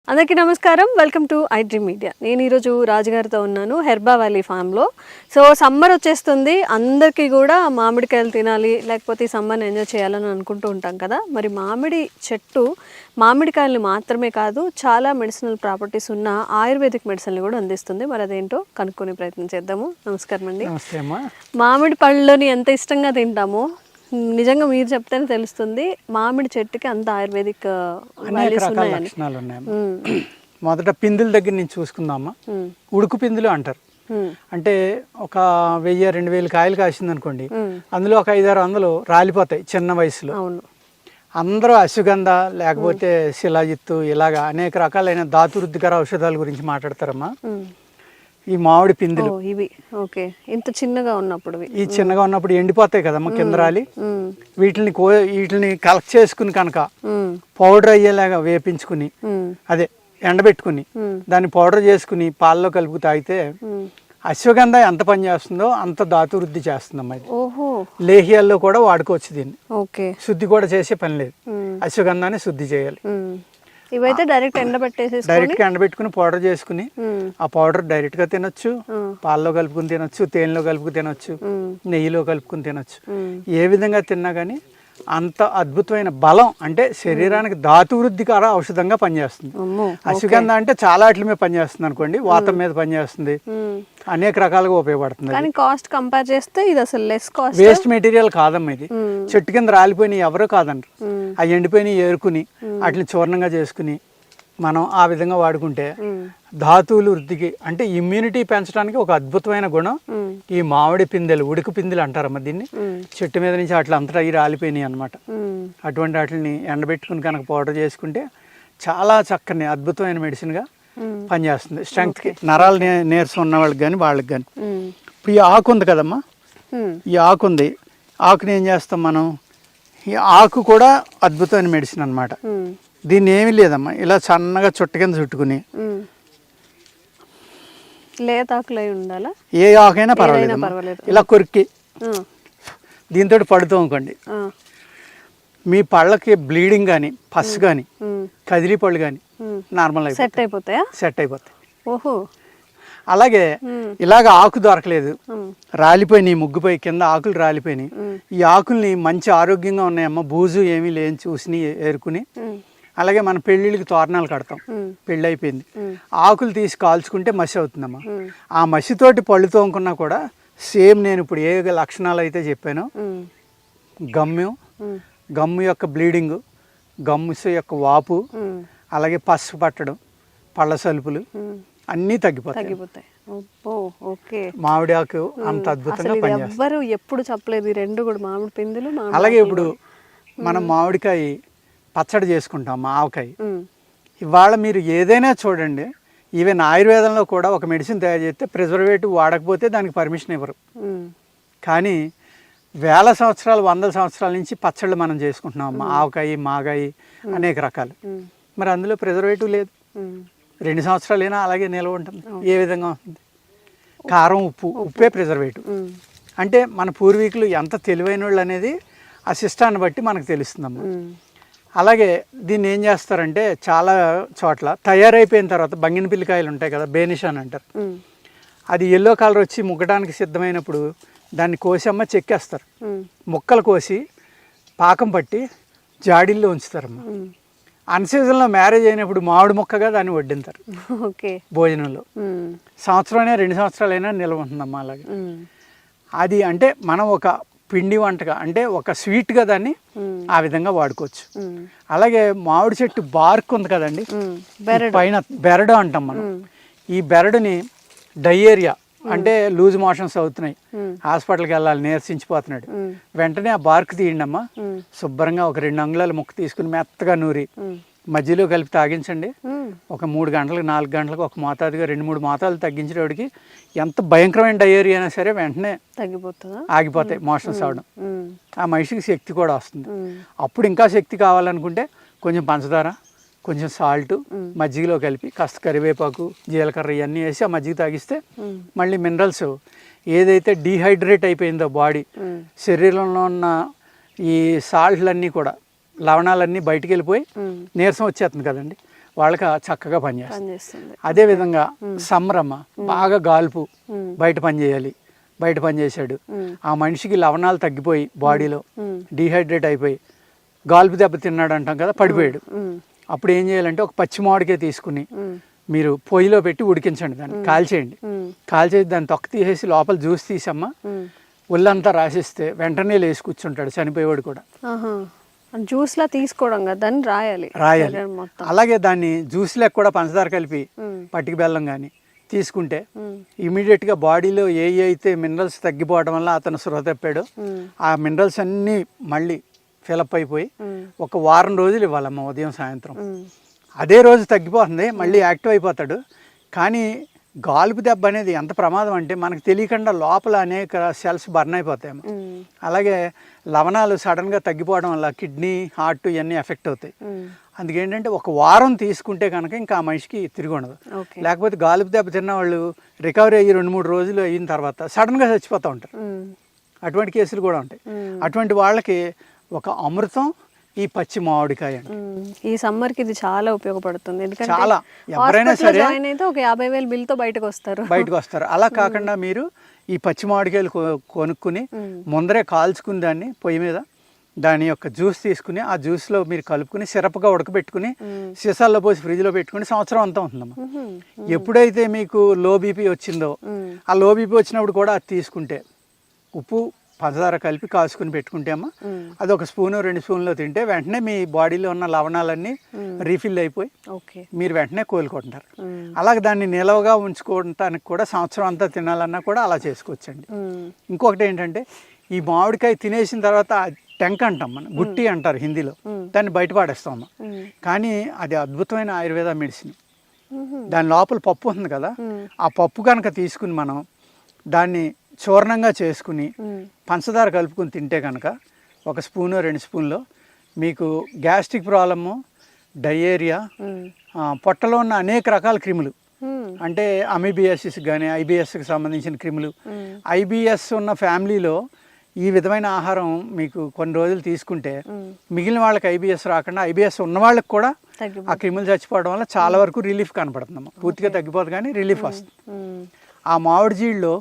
అందరికీ నమస్కారం. Welcome to iDream media. నేను ఈరోజు రాజుగారితో ఉన్నాను హెర్బా వ్యాలీ ఫామ్లో. సో సమ్మర్ వచ్చేస్తుంది, అందరికీ కూడా మామిడికాయలు తినాలి, లేకపోతే ఈ సమ్మర్ని ఎంజాయ్ చేయాలని అనుకుంటూ ఉంటాం కదా. మరి మామిడి చెట్టు మామిడికాయలు మాత్రమే కాదు, చాలా మెడిసినల్ ప్రాపర్టీస్ ఉన్న ఆయుర్వేదిక్ మెడిసిన్లు కూడా అందిస్తుంది. మరి అదేంటో కనుక్కునే ప్రయత్నం చేద్దాము. నమస్కారం అండి. మామిడి పళ్ళని ఎంత ఇష్టంగా తింటామో నిజంగా మీరు చెప్తేనే తెలుస్తుంది మామిడి చెట్టుకి అంత ఆయుర్వేదిక్ లక్షణాలు ఉన్నాయి. మొదట పిందుల దగ్గర నుంచి చూసుకుందామా. ఉడుకు పిందులు అంటారు. అంటే ఒక 1000-2000 కాయలు కాసింది అనుకోండి, అందులో ఒక 500-600 రాలిపోతాయి చిన్న వయసులో. అందరూ అశ్వగంధ లేకపోతే శిలాజిత్తు ఇలాగా అనేక రకాలైన ధాతువృద్ధికర ఔషధాల గురించి మాట్లాడతారమ్మా. ఈ మామిడి పిందులు ఇవి ఓకే, ఇంత చిన్నగా ఉన్నప్పుడు ఈ చిన్నగా ఉన్నప్పుడు ఎండిపోతాయి కదమ్మా కింద రాలి. వీటిని కలెక్ట్ చేసుకుని కనుక పౌడర్ అయ్యేలాగా వేపించుకుని, అదే ఎండబెట్టుకుని దాన్ని పౌడర్ చేసుకుని పాలలో కలుపు తాగితే అశ్వగంధ ఎంత పని చేస్తుందో అంత ధాతువృద్ధి చేస్తుందమ్మా. ఇది లేహ్యాల్లో కూడా వాడుకోవచ్చు దీన్ని. శుద్ధి కూడా చేసే పని లేదు, అశ్వగంధాన్ని శుద్ధి చేయాలి. ఇవైతే డైరెక్ట్ ఎండబెట్టుకుని పౌడర్ చేసుకుని ఆ పౌడర్ డైరెక్ట్ గా తినొచ్చు, పాలలో కలుపుకుని తినొచ్చు, తేనెలో కలుపుకుని తినొచ్చు, నెయ్యిలో కలుపుకుని తినొచ్చు. ఏ విధంగా తిన్నా కానీ అంత అద్భుతమైన బలం, అంటే శరీరానికి ధాతువృద్ధికర ఔషధంగా పనిచేస్తుంది. అశ్వగంధ అంటే చాలా వాటి మీద పనిచేస్తుంది అనుకోండి, వాతం మీద పనిచేస్తుంది, అనేక రకాలుగా ఉపయోగపడుతుంది. కానీ కాస్ట్ కంపేర్ చేస్తే ఇది అసలు లెస్ కాస్ట్, వేస్ట్ మెటీరియల్ కాదమ్మా. ఇది చెట్టు కింద రాలిపోయినాయి ఎవరో కాదంటారు. ఆ ఎండిపోయినాయి ఏరుకుని వాటిని చూర్ణంగా చేసుకుని మనం ఆ విధంగా వాడుకుంటే ధాతువులు వృద్ధికి, అంటే ఇమ్యూనిటీ పెంచడానికి ఒక అద్భుతమైన గుణం ఈ మామిడి పిందెలు, ఉడుకు పిందెలు అంటారమ్మా దీన్ని. చెట్టు మీద నుంచి అట్లా అంతటా అవి రాలిపోయినాయి అనమాట. అటువంటి వాటిని ఎండబెట్టుకుని కనుక పౌడర్ చేసుకుంటే చాలా చక్కని అద్భుతమైన మెడిసిన్గా పనిచేస్తుంది. స్ట్రెంగ్త్కి, నరాలు నీరసం ఉన్న వాళ్ళకి కానీ వాళ్ళకి కానీ. ఇప్పుడు ఈ ఆకు ఉంది కదమ్మా, ఈ ఆకు ఉంది, ఆకుని ఏం చేస్తాం మనం, ఈ ఆకు కూడా అద్భుతమైన మెడిసిన్ అనమాట. దీన్ని ఏమీ లేదమ్మా, ఇలా సన్నగా చుట్ట కింద చుట్టుకుని, ఏ ఆకైనా పర్వాలేదు, ఇలా కొరికి దీంతో పడుతూ అనుకోండి, మీ పళ్ళకి బ్లీడింగ్ కానీ పస్ కానీ కదిలి పళ్ళు కానీ నార్మల్ సెట్ అయిపోతాయి. ఓహో, అలాగే ఇలాగ ఆకు దొరకలేదు, రాలిపోయినాయి, ముగ్గుపోయి కింద ఆకులు రాలిపోయినాయి. ఈ ఆకుల్ని మంచి ఆరోగ్యంగా ఉన్నాయమ్మా, బూజు ఏమీ లేని చూసి ఏరుకుని, అలాగే మన పెళ్ళిళ్ళకి తోరణాలు కడతాం, పెళ్ళి అయిపోయింది, ఆకులు తీసి కాల్చుకుంటే మసి అవుతుందమ్మా. ఆ మసితోటి పళ్ళు తోముకున్నా కూడా సేమ్ నేను ఇప్పుడు ఏ లక్షణాలు అయితే చెప్పానో, గమ్ము యొక్క బ్లీడింగ్, గమ్ము యొక్క వాపు, అలాగే పసుపు పట్టడం, పళ్ళ సలుపులు అన్నీ తగ్గిపోతాయి. మామిడి ఆకు అంత అద్భుతంగా పనిచేస్తారు. ఎప్పుడు చెప్పలేదు ఈ రెండు కూడా, మామిడి పిందులు. అలాగే ఇప్పుడు మనం మామిడికాయ పచ్చడి చేసుకుంటాం, ఆవకాయ. ఇవాళ మీరు ఏదైనా చూడండి, ఈవెన్ ఆయుర్వేదంలో కూడా ఒక మెడిసిన్ తయారు చేస్తే ప్రిజర్వేటివ్ వాడకపోతే దానికి పర్మిషన్ ఇవ్వరు. కానీ వేల సంవత్సరాలు, 100 సంవత్సరాల నుంచి పచ్చళ్ళు మనం చేసుకుంటున్నాం, ఆవకాయ, మాగాయి, అనేక రకాలు. మరి అందులో ప్రిజర్వేటివ్ లేదు, 2 సంవత్సరాలైనా అలాగే నిల్వ ఉంటుంది. ఏ విధంగా ఉంటుంది? కారం, ఉప్పే ప్రిజర్వేటివ్. అంటే మన పూర్వీకులు ఎంత తెలివైన వాళ్ళు అనేది ఆ సిస్టాన్ని బట్టి మనకు తెలుస్తుందమ్మా. అలాగే దీన్ని ఏం చేస్తారంటే చాలా చోట్ల తయారైపోయిన తర్వాత బంగినపిల్లికాయలు ఉంటాయి కదా, బేనిష్ అని అంటారు, అది ఎల్లో కలర్ వచ్చి ముగ్గడానికి సిద్ధమైనప్పుడు దాన్ని కోసమ్మ చెక్కేస్తారు, ముక్కలు కోసి పాకం పట్టి జాడీల్లో ఉంచుతారమ్మా. అన్సీజన్లో మ్యారేజ్ అయినప్పుడు మామిడి మొక్కగా దాన్ని వడ్డింటారు భోజనంలో. సంవత్సరమైనా 2 సంవత్సరాలైనా నిల్వ ఉంటుందమ్మా. అలాగే అది అంటే మనం ఒక పిండి వంటగా, అంటే ఒక స్వీట్గా దాన్ని ఆ విధంగా వాడుకోవచ్చు. అలాగే మామిడి చెట్టు బార్క్ ఉంది కదండి, పైన బెరడు అంటాం మనం. ఈ బెరడుని డయేరియా అంటే లూజ్ మోషన్స్ అవుతున్నాయి, హాస్పిటల్కి వెళ్ళాలి, నీరసించిపోతున్నాడు, వెంటనే ఆ బార్క్ తీయండి అమ్మా. శుభ్రంగా ఒక 2 అంగుళాల ముక్క తీసుకుని మెత్తగా నూరి మధ్యలో కలిపి తాగించండి. ఒక 3 గంటలకు 4 గంటలకు ఒక మోతాదుగా 2-3 మోతాదులు తగ్గించేటోడికి ఎంత భయంకరమైన డయేరియా అయినా సరే వెంటనే ఆగిపోతాయి మోషన్స్ అవడం. ఆ మనిషికి శక్తి కూడా వస్తుంది. అప్పుడు ఇంకా శక్తి కావాలనుకుంటే కొంచెం పంచదార, కొంచెం సాల్ట్ మజ్జిగలో కలిపి కాస్త కరివేపాకు, జీలకర్ర ఇవన్నీ వేసి ఆ మజ్జిగ తాగిస్తే మళ్ళీ మినరల్స్ ఏదైతే డీహైడ్రేట్ అయిపోయిందో బాడీ, శరీరంలో ఉన్న ఈ సాల్ట్లన్నీ కూడా లవణాలన్నీ బయటికి వెళ్ళిపోయి నీరసం వచ్చేస్తుంది కదండి, వాళ్ళకి చక్కగా పనిచేస్తుంది. పనిచేస్తుంది. అదేవిధంగా సమ్మరమ్మ బాగా గాల్పు, బయట పని చేయాలి, బయట పని చేశాడు, ఆ మనిషికి లవణాలు తగ్గిపోయి బాడీలో డీహైడ్రేట్ అయిపోయి గాల్పు దెబ్బ తిన్నాడు అంటాం కదా, పడిపోయాడు. అప్పుడు ఏం చేయాలంటే ఒక పచ్చి మామిడికాయ తీసుకుని మీరు పొయ్యిలో పెట్టి ఉడికించండి, దాన్ని కాల్చేయండి. కాల్చేసి దాన్ని తొక్క తీసేసి లోపల జ్యూస్ తీసమ్మా ఒళ్ళంతా రాసిస్తే వెంటనే లేచి కూర్చుంటాడు చనిపోయేవాడు కూడా. జ్యూస్ లా తీసుకోవడం కదా, దాన్ని రాయాలి. అలాగే దాన్ని జ్యూస్ లెక్క కూడా పంచదార కలిపి పట్టిక బెల్లం కానీ తీసుకుంటే ఇమీడియట్ గా బాడీలో ఏ అయితే మినరల్స్ తగ్గిపోవడం వల్ల అతను సృహ తప్పాడో ఆ మినరల్స్ అన్నీ మళ్ళీ ఫిలప్ అయిపోయి ఒక వారం రోజులు ఇవ్వాలమ్మ ఉదయం సాయంత్రం. అదే రోజు తగ్గిపోతుంది, మళ్ళీ యాక్టివ్ అయిపోతాడు. కానీ గాలుపు దెబ్బ అనేది ఎంత ప్రమాదం అంటే మనకు తెలియకుండా లోపల అనేక సెల్స్ బర్న్ అయిపోతాయి. అలాగే లవణాలు సడన్గా తగ్గిపోవడం వల్ల కిడ్నీ, హార్ట్ ఇవన్నీ ఎఫెక్ట్ అవుతాయి. అందుకేంటంటే ఒక వారం తీసుకుంటే కనుక ఇంకా ఆ మనిషికి తిరిగి ఉండదు. లేకపోతే గాలుపు దెబ్బ తిన్న వాళ్ళు రికవరీ అయ్యి 2-3 రోజులు అయిన తర్వాత సడన్గా చచ్చిపోతూ ఉంటారు. అటువంటి కేసులు కూడా ఉంటాయి. అటువంటి వాళ్ళకి ఒక అమృతం ఈ పచ్చి మామిడికాయ. ఈ సమ్మర్ కి ఇది చాలా ఉపయోగపడుతుంది. ఎందుకంటే చాలా ఎవరైనా సరే ఒక 50,000 బిల్ తో బయటకు వస్తారు. అలా కాకుండా మీరు ఈ పచ్చి మామిడికాయలు కొనుక్కుని ముందరే కాల్చుకుని దాన్ని పొయ్యి మీద దాని యొక్క జ్యూస్ తీసుకుని ఆ జ్యూస్లో మీరు కలుపుకుని సిరప్గా ఉడకబెట్టుకుని సీసాల్లో పోసి ఫ్రిడ్జ్లో పెట్టుకుని సంవత్సరం అంతా ఉంటుందమ్మా. ఎప్పుడైతే మీకు లో బీపీ వచ్చిందో ఆ లో బీపీ వచ్చినప్పుడు కూడా అది తీసుకుంటే ఉప్పు పంచదార కలిపి కాసుకుని పెట్టుకుంటే అమ్మా అది 1 స్పూను 2 స్పూన్లో తింటే వెంటనే మీ బాడీలో ఉన్న లవణాలన్నీ రీఫిల్ అయిపోయి మీరు వెంటనే కోలుకుంటారు. అలాగే దాన్ని నిలవగా ఉంచుకోవడానికి కూడా సంవత్సరం అంతా తినాలన్నా కూడా అలా చేసుకోవచ్చండి. ఇంకొకటి ఏంటంటే ఈ మామిడికాయ తినేసిన తర్వాత టెంక్ అంటాం, మనం గుట్టి అంటారు హిందీలో, దాన్ని బయట పాడేస్తాం. కానీ అది అద్భుతమైన ఆయుర్వేద మెడిసిన్. దాని లోపల పప్పు ఉంది కదా, ఆ పప్పు కనుక తీసుకుని మనం దాన్ని చూర్ణంగా చేసుకుని పంచదార కలుపుకుని తింటే కనుక 1 స్పూను 2 స్పూన్లో మీకు గ్యాస్ట్రిక్ ప్రాబ్లము, డయేరియా, పొట్టలో ఉన్న అనేక రకాల క్రిములు అంటే అమీబియాసిస్ కానీ ఐబిఎస్కి సంబంధించిన క్రిములు, ఐబిఎస్ ఉన్న ఫ్యామిలీలో ఈ విధమైన ఆహారం మీకు కొన్ని రోజులు తీసుకుంటే మిగిలిన వాళ్ళకి ఐబిఎస్ రాకుండా ఐబిఎస్ ఉన్న వాళ్ళకి కూడా ఆ క్రిములు చచ్చిపోవడం వల్ల చాలా వరకు రిలీఫ్ కనపడుతుందమ్మా. పూర్తిగా తగ్గిపోదు కానీ రిలీఫ్ వస్తుంది. ఆ మామిడి జీడిలో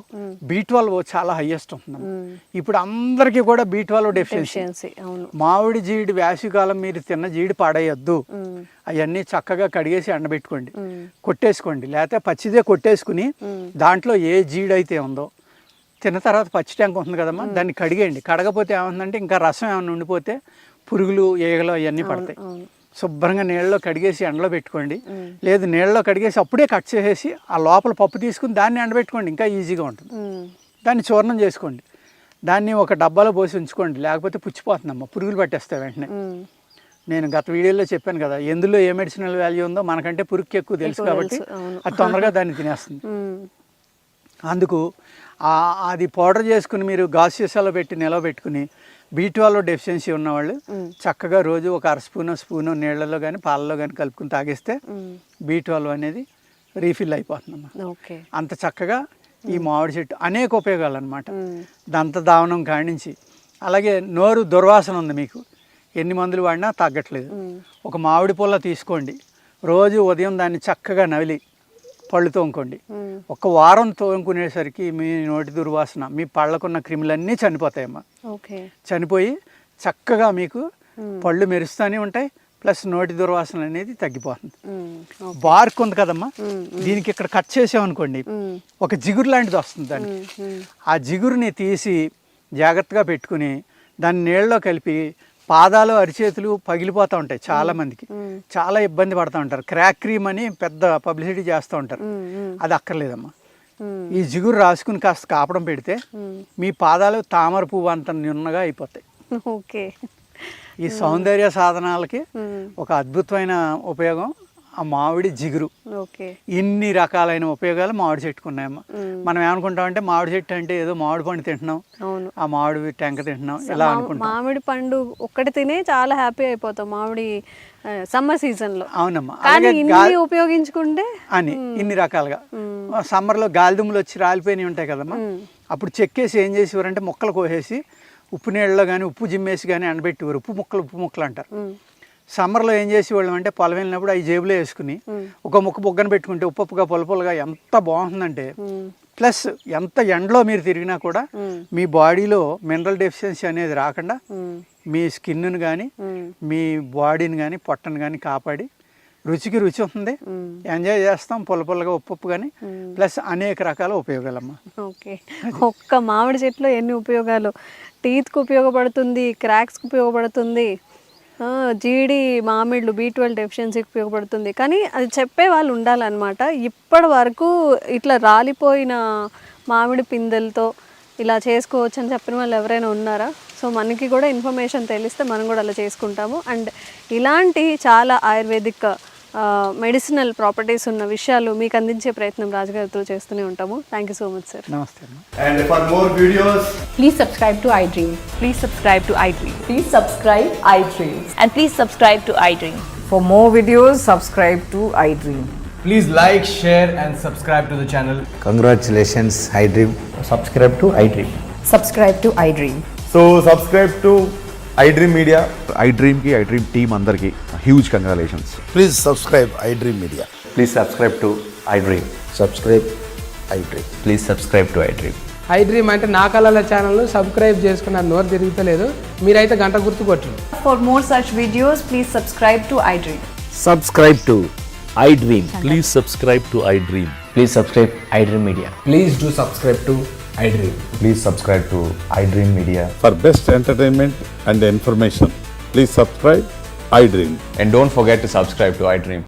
B12 చాలా హైయెస్ట్ ఉంటుందమ్మా. ఇప్పుడు అందరికీ కూడా B12 డెఫిషియన్సీ. మామిడి జీడి వేసవికాలం మీరు తిన్న జీడి పాడేయద్దు, అవన్నీ చక్కగా కడిగేసి ఎండబెట్టుకోండి, కొట్టేసుకోండి. లేకపోతే పచ్చిదే కొట్టేసుకుని దాంట్లో ఏ జీడి అయితే ఉందో తిన్న తర్వాత పచ్చి ట్యాంక్ ఉంటుంది కదమ్మా, దాన్ని కడిగేయండి. కడగపోతే ఏముందంటే ఇంకా రసం ఏమైనా ఉండిపోతే పురుగులు, ఈగలు అవన్నీ పడతాయి. శుభ్రంగా నీళ్ళలో కడిగేసి ఎండలో పెట్టుకోండి. లేదు నీళ్ళలో కడిగేసి అప్పుడే కట్ చేసేసి ఆ లోపల పప్పు తీసుకుని దాన్ని ఎండబెట్టుకోండి, ఇంకా ఈజీగా ఉంటుంది. దాన్ని చూర్ణం చేసుకోండి, దాన్ని ఒక డబ్బాలో పోసి ఉంచుకోండి. లేకపోతే పుచ్చిపోతుందమ్మా, పురుగులు పట్టేస్తాయి వెంటనే. నేను గత వీడియోలో చెప్పాను కదా, ఎందులో ఏ మెడిసినల్ వాల్యూ ఉందో మనకంటే పురుగుకి ఎక్కువ తెలుసు కాబట్టి అది తొందరగా దాన్ని తినేస్తుంది. అందుకు అది పౌడర్ చేసుకుని మీరు గాజు సీసాలో పెట్టి నిలవ పెట్టుకుని B12 డెఫిషియన్సీ ఉన్నవాళ్ళు చక్కగా రోజు ఒక 1 స్పూను నీళ్ళలో కానీ పాలలో కానీ కలుపుకుని తాగేస్తే B12 అనేది రీఫిల్ అయిపోతుందమ్మా. అంత చక్కగా ఈ మామిడి చెట్టు అనేక ఉపయోగాలు అనమాట. దంత దావనం కానించి అలాగే నోరు దుర్వాసన ఉంది మీకు, ఎన్ని మందులు వాడినా తగ్గట్లేదు. ఒక మామిడి పుల్ల తీసుకోండి, రోజు ఉదయం దాన్ని చక్కగా నవిలి పళ్ళు తోముకోండి. 1 వారం తోముకునేసరికి మీ నోటి దుర్వాసన, మీ పళ్ళకున్న క్రిములన్నీ చనిపోతాయమ్మా. చనిపోయి చక్కగా మీకు పళ్ళు మెరుస్తూనే ఉంటాయి, ప్లస్ నోటి దుర్వాసన అనేది తగ్గిపోతుంది. బార్క్ ఉంది కదమ్మా, దీనికి ఇక్కడ కట్ చేసామనుకోండి ఒక జిగురు లాంటిది వస్తుంది. దానికి ఆ జిగురుని తీసి జాగ్రత్తగా పెట్టుకుని దాన్ని నీళ్ళలో కలిపి పాదాలు అరిచేతులు పగిలిపోతూ ఉంటాయి. చాలా మందికి చాలా ఇబ్బంది పడుతూ ఉంటారు. క్రాక్ క్రీమ్ అని పెద్ద పబ్లిసిటీ చేస్తూ ఉంటారు, అది అక్కర్లేదమ్మా. ఈ జిగురు రాసుకుని కాస్త కాపడం పెడితే మీ పాదాలు తామర పువ్వు అంత నున్నగా అయిపోతాయి. ఈ సౌందర్య సాధనాలకి ఒక అద్భుతమైన ఉపయోగం ఆ మామిడి జిగురు. ఇన్ని రకాలైన ఉపయోగాలు మామిడి చెట్టుకు ఉన్నాయమ్మా. మనం ఏమనుకుంటామంటే మామిడి చెట్టు అంటే ఏదో మామిడి పండు తింటున్నాం, ఆ మామిడి టెంక తింటున్నాం ఇలా అనుకుంటాం. మామిడి పండు ఒక్కటి తినే చాలా హ్యాపీ అయిపోతాం మామిడి సమ్మర్ సీజన్ లో. అవునమ్మా, ఉపయోగించుకుంటే అని ఇన్ని రకాలుగా. సమ్మర్ లో గాలిదుమ్ములు వచ్చి రాలిపోయినవి ఉంటాయి కదమ్మా, అప్పుడు చెక్కేసి ఏం చేసేవారంటే ముక్కలు కోసేసి ఉప్పు నీళ్ళలో కానీ ఉప్పు జిమ్మేసి కానీ ఎండబెట్టేవారు. ఉప్పు ముక్కలు అంటారు. సమ్మర్లో ఏం చేసేవాళ్ళం అంటే పొలం వెళ్ళినప్పుడు అవి జేబులో వేసుకుని ఒక ముక్క బొగ్గన పెట్టుకుంటే ఉప్పుగా పొలపొలగా ఎంత బాగుంటుందంటే, ప్లస్ ఎంత ఎండలో మీరు తిరిగినా కూడా మీ బాడీలో మినరల్ డెఫిషియన్సీ అనేది రాకుండా మీ స్కిన్ను కానీ మీ బాడీని కానీ పొట్టను కానీ కాపాడి రుచికి రుచి ఉంటుంది, ఎంజాయ్ చేస్తాం పొలపొలగా ఉప్పు కానీ, ప్లస్ అనేక రకాల ఉపయోగాలమ్మా. ఓకే, ఒక్క మామిడి చెట్లో ఎన్ని ఉపయోగాలు! టీత్కి ఉపయోగపడుతుంది, క్రాక్స్కి ఉపయోగపడుతుంది, జీడి మామిళ్ళు B12 డెఫిషియన్సీకి ఉపయోగపడుతుంది. కానీ అది చెప్పే వాళ్ళు ఉండాలన్నమాట. ఇప్పటి వరకు ఇట్లా రాలిపోయిన మామిడి పిందెలతో ఇలా చేసుకోవచ్చు అని చెప్పిన వాళ్ళు ఎవరైనా ఉన్నారా? సో మనకి కూడా ఇన్ఫర్మేషన్ తెలిస్తే మనం కూడా అలా చేసుకుంటాము. అండ్ ఇలాంటి చాలా ఆయుర్వేదిక్ మెడిసినల్ ప్రాపర్టీస్ ఉన్న విషయాలు మీకు అందించే ప్రయత్నం రాజుగారితో చేస్తూనే ఉంటాము. Thank you so much sir. నమస్తే. And for more videos, Please subscribe to iDream. Please subscribe to iDream. Please subscribe iDream. And please subscribe to iDream. For more videos, subscribe to iDream. please like, share and subscribe to the channel. Congratulations, iDream. Subscribe to iDream. Subscribe to iDream. So subscribe to iDream Media. iDream ki iDream team andarki huge congratulations. Please subscribe iDream Media. Please subscribe to iDream. Subscribe iDream. Please subscribe to iDream. iDream అంటే నా కళల channel subscribe చేసుకున్న నోరు తిరుగుతలేదు, మీరైతే గంట గుర్తు కొట్టండి. For more such videos, please subscribe to iDream. Subscribe to iDream. Please subscribe to iDream. Please subscribe iDream Media. Please do subscribe to iDream. Please subscribe to iDream Media. For best entertainment and information, please subscribe iDream. And don't forget to subscribe to iDream.